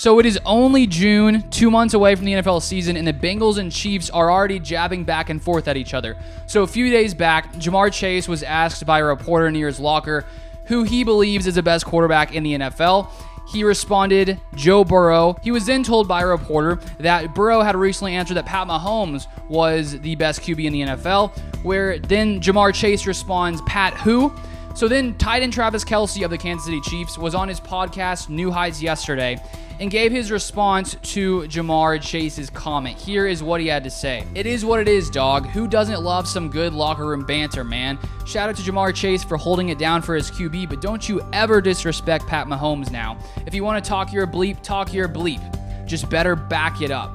So it is only June, 2 months away from the NFL season, and the Bengals and Chiefs are already jabbing back and forth at each other. So a few days back, Jamar Chase was asked by a reporter near his locker who he believes is the best quarterback in the NFL. He responded, Joe Burrow. He was then told by a reporter that Burrow had recently answered that Pat Mahomes was the best QB in the NFL, where then Jamar Chase responds, Pat who? So then tight end Travis Kelce of the Kansas City Chiefs was on his podcast New Heights yesterday and gave his response to Jamar Chase's comment. Here is what he had to say. It is what it is, dog. Who doesn't love some good locker room banter, man? Shout out to Jamar Chase for holding it down for his QB, but don't you ever disrespect Pat Mahomes now. If you want to talk your bleep, talk your bleep. Just better back it up.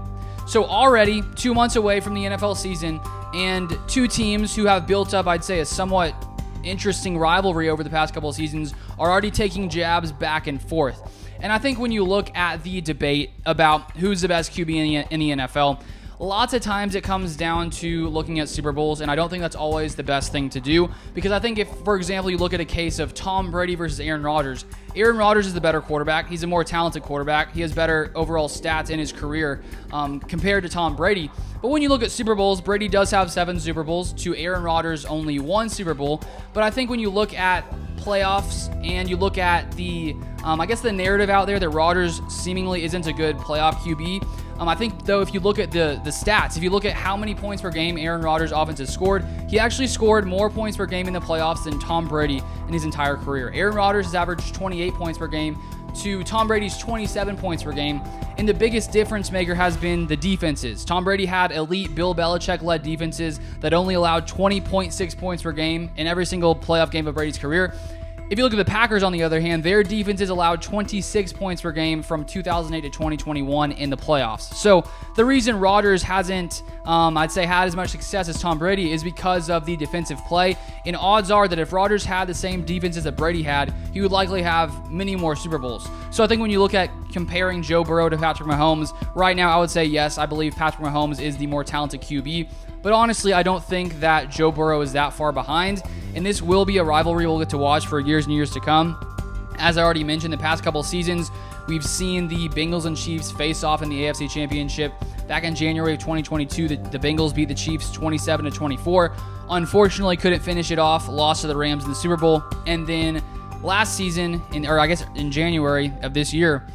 So already 2 months away from the NFL season, and two teams who have built up, I'd say, a somewhat interesting rivalry over the past couple of seasons are already taking jabs back and forth. And I think when you look at the debate about who's the best QB in the NFL, lots of times it comes down to looking at Super Bowls, and I don't think that's always the best thing to do, because I think if, for example, you look at a case of Tom Brady versus Aaron Rodgers is the better quarterback. He's a more talented quarterback. He has better overall stats in his career compared to Tom Brady. But when you look at Super Bowls, Brady does have 7 Super Bowls to Aaron Rodgers' only 1 Super Bowl. But I think when you look at playoffs and you look at the, the narrative out there that Rodgers seemingly isn't a good playoff QB, I think, though, if you look at the stats, if you look at how many points per game Aaron Rodgers' offense has scored, he actually scored more points per game in the playoffs than Tom Brady in his entire career. Aaron Rodgers has averaged 28 points per game to Tom Brady's 27 points per game. And the biggest difference maker has been the defenses. Tom Brady had elite Bill Belichick-led defenses that only allowed 20.6 points per game in every single playoff game of Brady's career. If you look at the Packers, on the other hand, their defenses allowed 26 points per game from 2008 to 2021 in the playoffs. So the reason Rodgers hasn't, had as much success as Tom Brady is because of the defensive play. And odds are that if Rodgers had the same defenses that Brady had, he would likely have many more Super Bowls. So I think when you look at comparing Joe Burrow to Patrick Mahomes, right now I would say yes, I believe Patrick Mahomes is the more talented QB. But honestly, I don't think that Joe Burrow is that far behind. And this will be a rivalry we'll get to watch for years and years to come. As I already mentioned, the past couple seasons, we've seen the Bengals and Chiefs face off in the AFC Championship. Back in January of 2022, the Bengals beat the Chiefs 27-24. Unfortunately, couldn't finish it off, lost to the Rams in the Super Bowl. And then last season, in January of this year,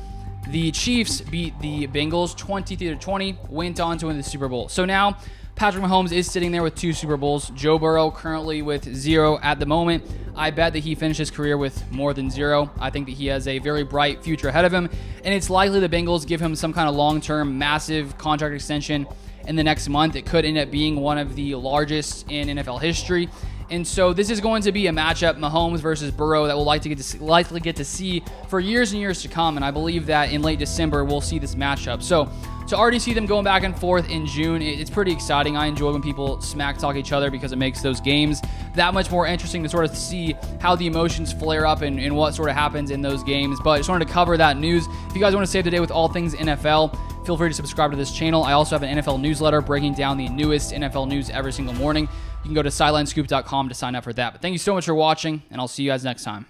the Chiefs beat the Bengals 23-20, went on to win the Super Bowl. So now Patrick Mahomes is sitting there with 2 Super Bowls. Joe Burrow currently with 0 at the moment. I bet that he finished his career with more than 0. I think that he has a very bright future ahead of him, and it's likely the Bengals give him some kind of long-term, massive contract extension in the next month. It could end up being one of the largest in NFL history. And so this is going to be a matchup, Mahomes versus Burrow, that we'll likely get to see for years and years to come. And I believe that in late December, we'll see this matchup. So to already see them going back and forth in June, it's pretty exciting. I enjoy when people smack talk each other because it makes those games that much more interesting to sort of see how the emotions flare up and what sort of happens in those games. But I just wanted to cover that news. If you guys want to save the day with all things NFL, feel free to subscribe to this channel. I also have an NFL newsletter breaking down the newest NFL news every single morning. You can go to sidelinescoop.com to sign up for that. But thank you so much for watching, and I'll see you guys next time.